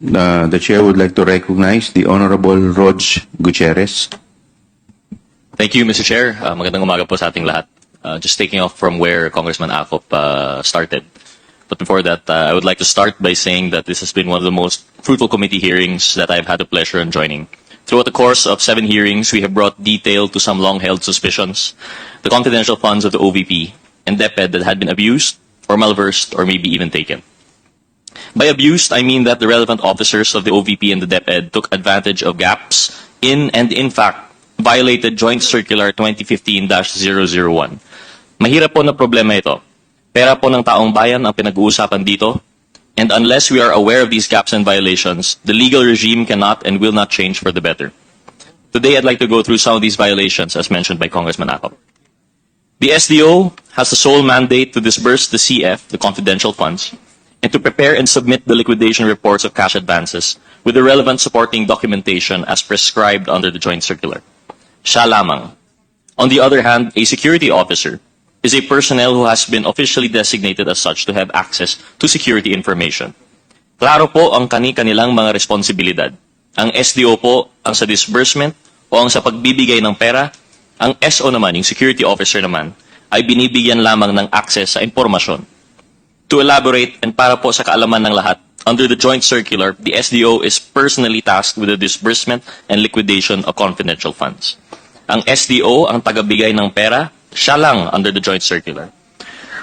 The chair would like to recognize the Honorable Rog Gutierrez. Thank you, Mr. Chair. Magandang umaga po sa ating lahat. Just taking off from where Congressman Acop started. But before that, I would like to start by saying that this has been one of the most fruitful committee hearings that I've had the pleasure in joining. Throughout the course of 7 hearings, we have brought detail to some long-held suspicions, the confidential funds of the OVP and DepEd that had been abused or malversed or maybe even taken. By abused, I mean that the relevant officers of the OVP and the DepEd took advantage of gaps in and in fact violated Joint Circular 2015-001. Mahirap po na problema ito. Pera po ng taong bayan ang pinag-uusapan dito, and unless we are aware of these gaps and violations, the legal regime cannot and will not change for the better. Today, I'd like to go through some of these violations as mentioned by Congressman Acop. The SDO has the sole mandate to disburse the CF, the confidential funds, and to prepare and submit the liquidation reports of cash advances with the relevant supporting documentation as prescribed under the Joint Circular. Siya lamang. On the other hand, a security officer is a personnel who has been officially designated as such to have access to security information. Klaro po ang kani-kanilang mga responsibilidad. Ang SDO po ang sa disbursement o ang sa pagbibigay ng pera, ang SO naman, yung security officer naman, ay binibigyan lamang ng access sa impormasyon. To elaborate and para po sa kaalaman ng lahat, under the Joint Circular, the SDO is personally tasked with the disbursement and liquidation of confidential funds. Ang SDO ang tagabigay ng pera, siya lang under the Joint Circular.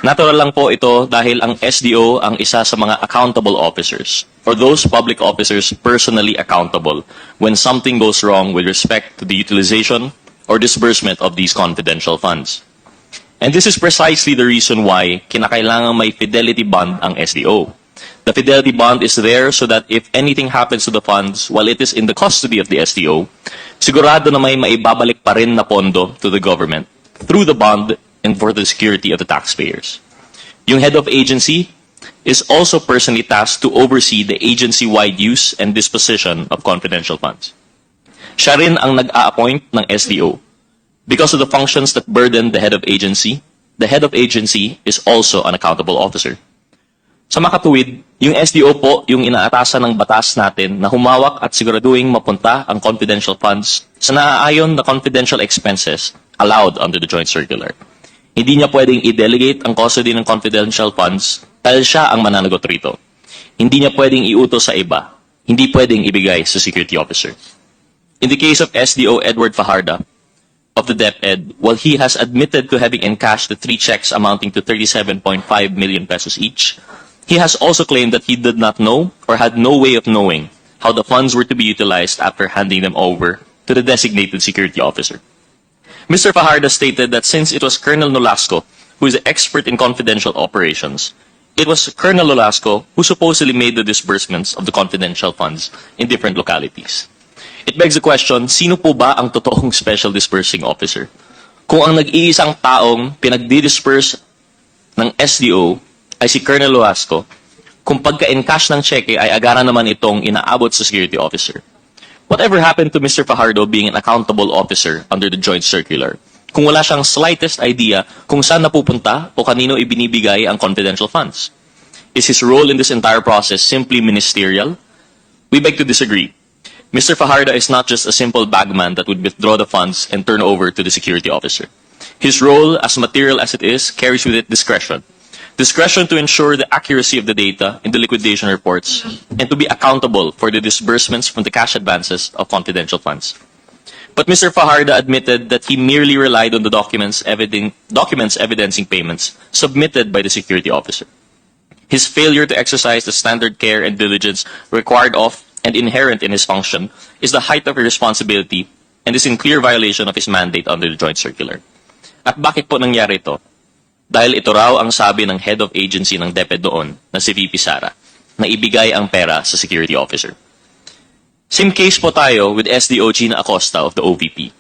Natural lang po ito dahil ang SDO ang isa sa mga accountable officers or those public officers personally accountable when something goes wrong with respect to the utilization or disbursement of these confidential funds. And this is precisely the reason why kinakailangan may fidelity bond ang SDO. The fidelity bond is there so that if anything happens to the funds while it is in the custody of the SDO, sigurado na may maibabalik pa rin na pondo to the government through the bond and for the security of the taxpayers. Yung head of agency is also personally tasked to oversee the agency-wide use and disposition of confidential funds. Siya rin ang nag-a-appoint ng SDO. Because of the functions that burden the head of agency is also an accountable officer. Sa makatuwid, yung SDO po yung inaatasan ng batas natin na humawak at siguraduhin mapunta ang confidential funds sa naaayon na confidential expenses allowed under the Joint Circular. Hindi niya pwedeng i-delegate ang custody ng confidential funds dahil siya ang mananagot rito. Hindi niya pwedeng iutos sa iba. Hindi pwedeng ibigay sa security officer. In the case of SDO Edward Fajardo of the DepEd, while he has admitted to having encashed the 3 checks amounting to 37.5 million pesos each, he has also claimed that he did not know or had no way of knowing how the funds were to be utilized after handing them over to the designated security officer. Mr. Fajardo stated that since it was Colonel Nolasco who is the expert in confidential operations, it was Colonel Nolasco who supposedly made the disbursements of the confidential funds in different localities. It begs the question, sino po ba ang totoong special disbursing officer? Kung ang nag-iisang taong pinagdi-disperse ng SDO ay si Colonel Nolasco, kung pagka-encash ng cheque ay agaran naman itong inaabot sa security officer. Whatever happened to Mr. Fajardo being an accountable officer under the Joint Circular? Kung wala siyang slightest idea kung saan napupunta o kanino ibinibigay ang confidential funds? Is his role in this entire process simply ministerial? We beg to disagree. Mr. Fajardo is not just a simple bagman that would withdraw the funds and turn over to the security officer. His role, as material as it is, carries with it discretion. Discretion to ensure the accuracy of the data in the liquidation reports and to be accountable for the disbursements from the cash advances of confidential funds. But Mr. Fajardo admitted that he merely relied on the documents evidencing payments submitted by the security officer. His failure to exercise the standard care and diligence required of and inherent in his function is the height of irresponsibility and is in clear violation of his mandate under the Joint Circular. At bakit po nangyari ito? Dahil ito raw ang sabi ng head of agency ng DepEd doon na si VP SARA na ibigay ang pera sa security officer. Same case po tayo with SDO Gina Acosta of the OVP.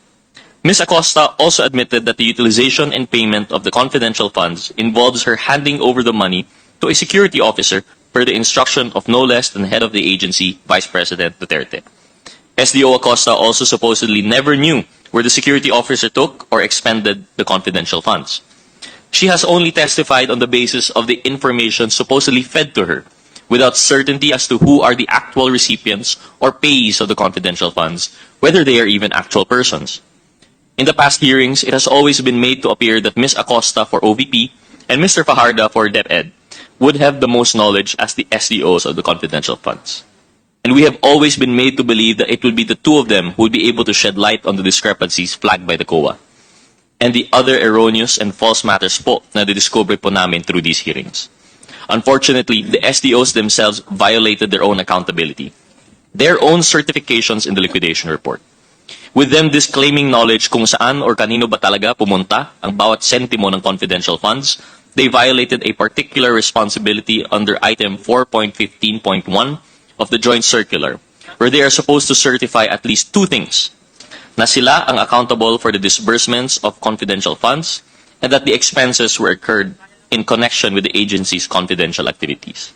Ms. Acosta also admitted that the utilization and payment of the confidential funds involves her handing over the money to a security officer per the instruction of no less than head of the agency, Vice President Duterte. SDO Acosta also supposedly never knew where the security officer took or expended the confidential funds. She has only testified on the basis of the information supposedly fed to her, without certainty as to who are the actual recipients or payees of the confidential funds, whether they are even actual persons. In the past hearings, it has always been made to appear that Ms. Acosta for OVP and Mr. Fajarda for DepEd would have the most knowledge as the SDOs of the confidential funds. And we have always been made to believe that it would be the two of them who would be able to shed light on the discrepancies flagged by the COA and the other erroneous and false matters po na didiscover po namin through these hearings. Unfortunately, the SDOs themselves violated their own accountability, their own certifications in the liquidation report, with them disclaiming knowledge kung saan or kanino ba talaga pumunta ang bawat sentimo ng confidential funds. They violated a particular responsibility under item 4.15.1 of the joint circular, where they are supposed to certify at least two things: na sila ang accountable for the disbursements of confidential funds and that the expenses were incurred in connection with the agency's confidential activities.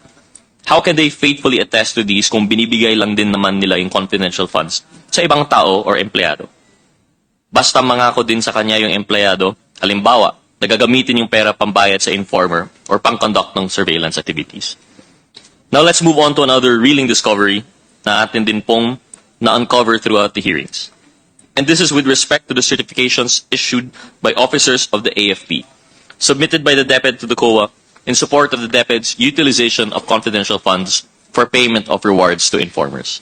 How can they faithfully attest to these kung binibigay lang din naman nila yung confidential funds sa ibang tao or empleyado? Basta mangako din sa kanya yung empleyado, halimbawa, nagagamitin yung pera pambayad sa informer or pang-conduct ng surveillance activities. Now let's move on to another reeling discovery na atin din pong na-uncover throughout the hearings. And this is with respect to the certifications issued by officers of the AFP, submitted by the DepEd to the COA in support of the DepEd's utilization of confidential funds for payment of rewards to informers.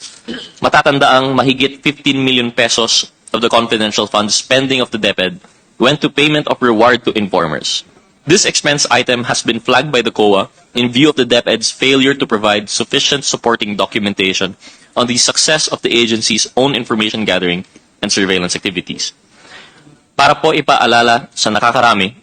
Matatandaang mahigit 15 million pesos of the confidential funds spending of the DepEd went to payment of reward to informers. This expense item has been flagged by the COA in view of the DepEd's failure to provide sufficient supporting documentation on the success of the agency's own information gathering and surveillance activities. Para po ipaalala sa nakakarami,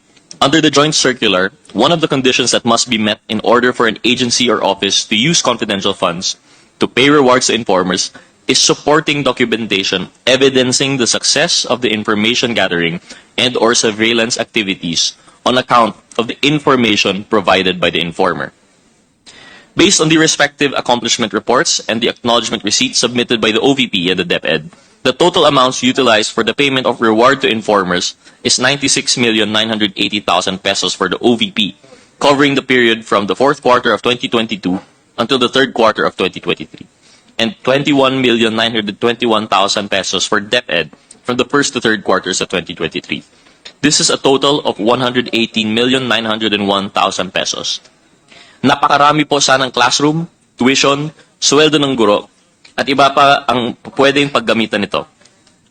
under the joint circular, one of the conditions that must be met in order for an agency or office to use confidential funds to pay rewards to informers is supporting documentation evidencing the success of the information gathering and or surveillance activities on account of the information provided by the informer. Based on the respective accomplishment reports and the acknowledgement receipts submitted by the OVP and the DepEd, the total amounts utilized for the payment of reward to informers is 96,980,000 pesos for the OVP, covering the period from the fourth quarter of 2022 until the third quarter of 2023, and 21,921,000 pesos for DepEd from the first to third quarters of 2023. This is a total of 118,901,000 pesos. Napakarami po sanang classroom, tuition, sweldo ng guro, at iba pa ang pwedeng paggamitan nito.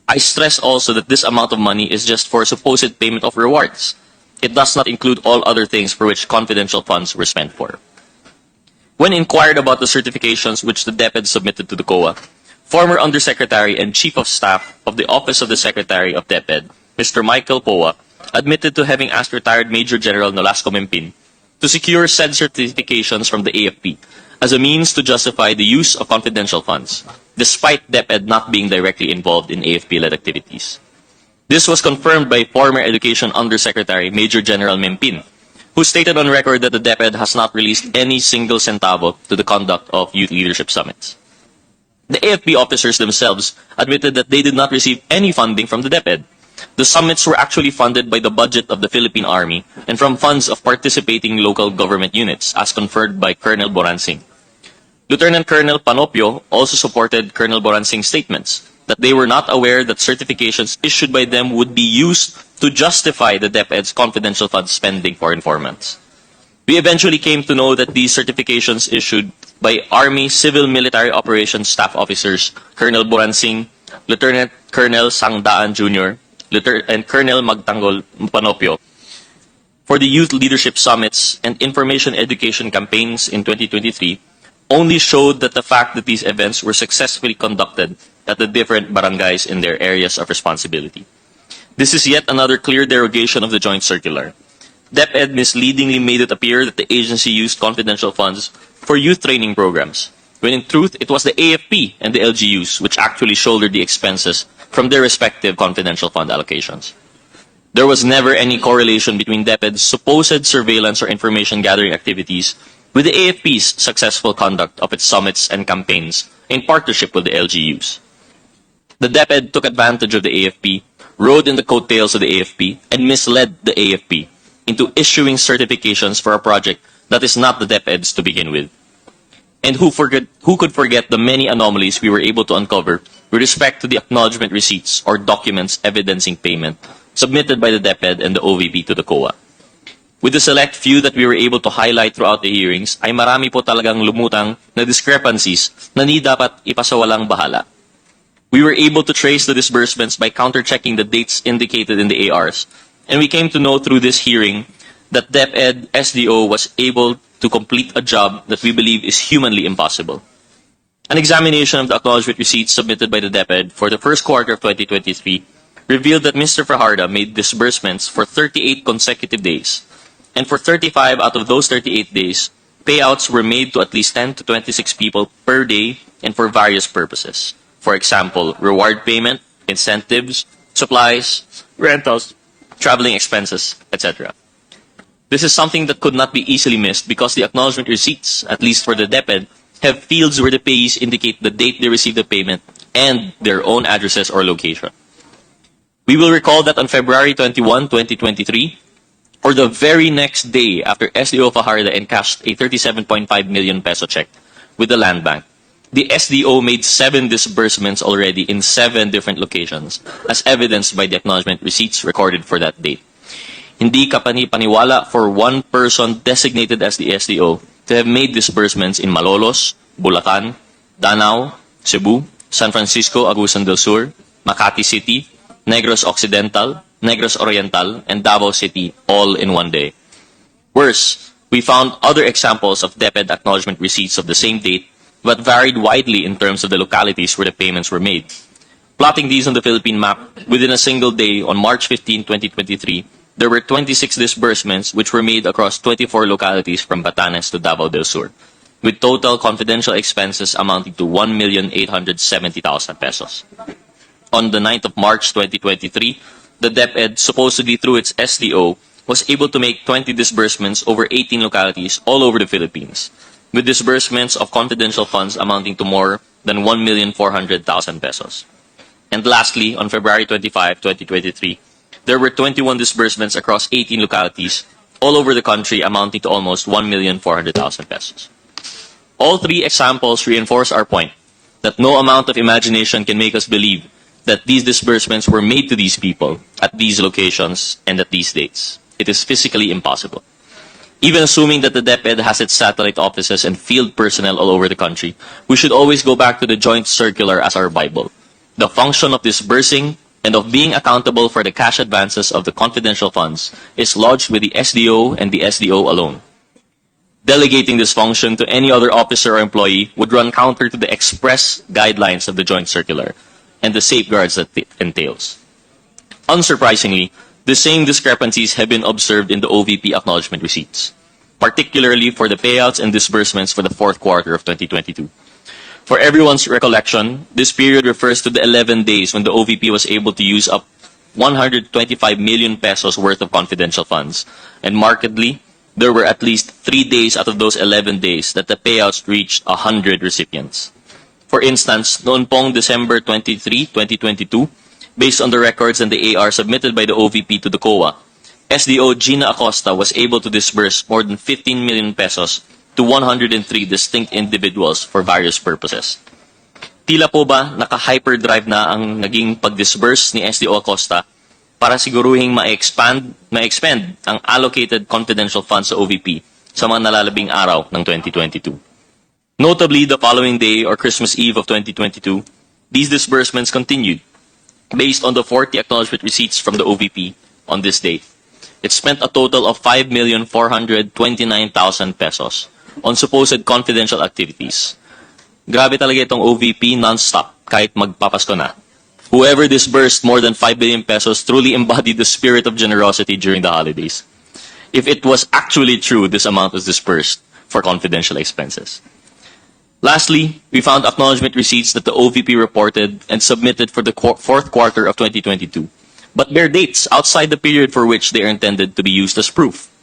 I stress also that this amount of money is just for supposed payment of rewards. It does not include all other things for which confidential funds were spent for. When inquired about the certifications which the DepEd submitted to the COA, former Undersecretary and Chief of Staff of the Office of the Secretary of DepEd, Mr. Michael Poa, admitted to having asked retired Major General Nolasco Mempin to secure said certifications from the AFP as a means to justify the use of confidential funds, despite DepEd not being directly involved in AFP-led activities. This was confirmed by former Education Undersecretary Major General Mempin, who stated on record that the DepEd has not released any single centavo to the conduct of youth leadership summits. The AFP officers themselves admitted that they did not receive any funding from the DepEd. The summits were actually funded by the budget of the Philippine Army and from funds of participating local government units, as conferred by Colonel Boransing. Lieutenant Colonel Panopio also supported Colonel Boransing's statements that they were not aware that certifications issued by them would be used to justify the DepEd's confidential fund spending for informants. We eventually came to know that these certifications issued by Army Civil Military Operations Staff Officers Colonel Boransing, Lieutenant Colonel Sangdaan Jr., and Colonel Magtanggol Panopio for the youth leadership summits and information education campaigns in 2023 only showed that the fact that these events were successfully conducted at the different barangays in their areas of responsibility. This is yet another clear derogation of the joint circular. DepEd misleadingly made it appear that the agency used confidential funds for youth training programs, when in truth it was the AFP and the LGUs which actually shouldered the expenses from their respective confidential fund allocations. There was never any correlation between DepEd's supposed surveillance or information gathering activities with the AFP's successful conduct of its summits and campaigns in partnership with the LGUs. The DepEd took advantage of the AFP, rode in the coattails of the AFP, and misled the AFP into issuing certifications for a project that is not the DepEd's to begin with. And who could forget the many anomalies we were able to uncover with respect to the acknowledgement receipts or documents evidencing payment submitted by the DepEd and the OVP to the COA. With the select few that we were able to highlight throughout the hearings, ay marami po talagang lumutang na discrepancies na ni dapat ipasawalang bahala. We were able to trace the disbursements by counter-checking the dates indicated in the ARs, and we came to know through this hearing that DepEd SDO was able to complete a job that we believe is humanly impossible. An examination of the acknowledgement receipts submitted by the DepEd for the first quarter of 2023 revealed that Mr. Fajardo made disbursements for 38 consecutive days, and for 35 out of those 38 days, payouts were made to at least 10 to 26 people per day and for various purposes. For example, reward payment, incentives, supplies, rentals, traveling expenses, etc. This is something that could not be easily missed because the acknowledgement receipts, at least for the DepEd, have fields where the payees indicate the date they received the payment and their own addresses or location. We will recall that on February 21, 2023, or the very next day after SDO Fajardo encashed a 37.5 million peso check with the Land Bank, the SDO made 7 disbursements already in 7 different locations, as evidenced by the acknowledgement receipts recorded for that date. Hindi kapani-paniwala for one person designated as the SDO to have made disbursements in Malolos, Bulacan, Danao, Cebu, San Francisco, Agusan del Sur, Makati City, Negros Occidental, Negros Oriental, and Davao City all in one day. Worse, we found other examples of DepEd acknowledgement receipts of the same date but varied widely in terms of the localities where the payments were made. Plotting these on the Philippine map, within a single day on March 15, 2023, there were 26 disbursements which were made across 24 localities from Batanes to Davao del Sur, with total confidential expenses amounting to 1,870,000 pesos. On the 9th of March 2023, the DepEd, supposedly through its SDO, was able to make 20 disbursements over 18 localities all over the Philippines, with disbursements of confidential funds amounting to more than 1,400,000 pesos. And lastly, on February 25, 2023, there were 21 disbursements across 18 localities all over the country amounting to almost 1,400,000 pesos. All 3 examples reinforce our point that no amount of imagination can make us believe that these disbursements were made to these people at these locations and at these dates. It is physically impossible. Even assuming that the DepEd has its satellite offices and field personnel all over the country, we should always go back to the joint circular as our Bible. The function of disbursing and of being accountable for the cash advances of the confidential funds is lodged with the SDO and the SDO alone. Delegating this function to any other officer or employee would run counter to the express guidelines of the joint circular and the safeguards that it entails. Unsurprisingly, the same discrepancies have been observed in the OVP acknowledgement receipts, particularly for the payouts and disbursements for the 4th quarter of 2022. For everyone's recollection, this period refers to the 11 days when the OVP was able to use up 125 million pesos worth of confidential funds, and markedly, there were at least 3 days out of those 11 days that the payouts reached 100 recipients. For instance, noon pong December 23, 2022, based on the records and the AR submitted by the OVP to the COA, SDO Gina Acosta was able to disburse more than 15 million pesos to 103 distinct individuals for various purposes. Tila po ba naka-hyperdrive na ang naging pag-disburse ni SDO Acosta para siguruhing ma-expend ang allocated confidential funds sa OVP sa mga nalalabing araw ng 2022. Notably, the following day or Christmas Eve of 2022, these disbursements continued. Based on the 40 acknowledgement receipts from the OVP on this date, it spent a total of 5,429,000 pesos on supposed confidential activities. Grabe talaga itong OVP non-stop kahit magpapasko na. Whoever disbursed more than 5 billion pesos truly embodied the spirit of generosity during the holidays. If it was actually true, this amount was disbursed for confidential expenses. Lastly, we found acknowledgement receipts that the OVP reported and submitted for the 4th quarter of 2022, but bear dates outside the period for which they are intended to be used as proof.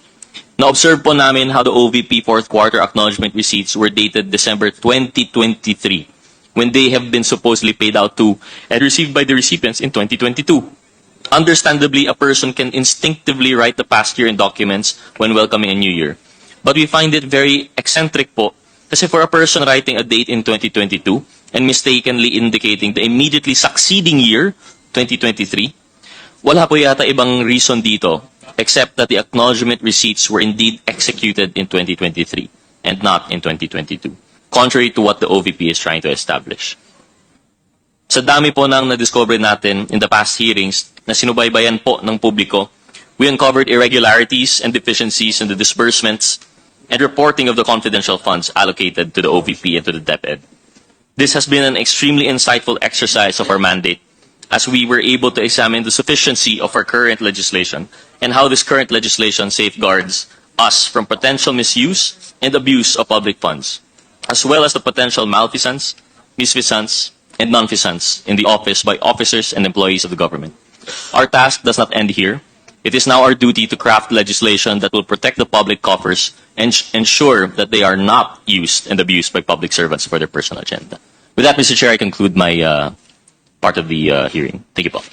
Na-observe po namin how the OVP 4th quarter acknowledgement receipts were dated December 2023, when they have been supposedly paid out to and received by the recipients in 2022. Understandably, a person can instinctively write the past year in documents when welcoming a new year. But we find it very eccentric po Kasi for a person writing a date in 2022 and mistakenly indicating the immediately succeeding year, 2023, wala po yata ibang reason dito except that the acknowledgement receipts were indeed executed in 2023 and not in 2022, contrary to what the OVP is trying to establish. Sa dami po nang na-discover natin in the past hearings na sinubaybayan po ng publiko, we uncovered irregularities and deficiencies in the disbursements and reporting of the confidential funds allocated to the OVP and to the DepEd. This has been an extremely insightful exercise of our mandate as we were able to examine the sufficiency of our current legislation and how this current legislation safeguards us from potential misuse and abuse of public funds, as well as the potential malfeasance, misfeasance, and nonfeasance in the office by officers and employees of the government. Our task does not end here. It is now our duty to craft legislation that will protect the public coffers and ensure that they are not used and abused by public servants for their personal agenda. With that, Mr. Chair, I conclude my part of the hearing. Thank you, Paul.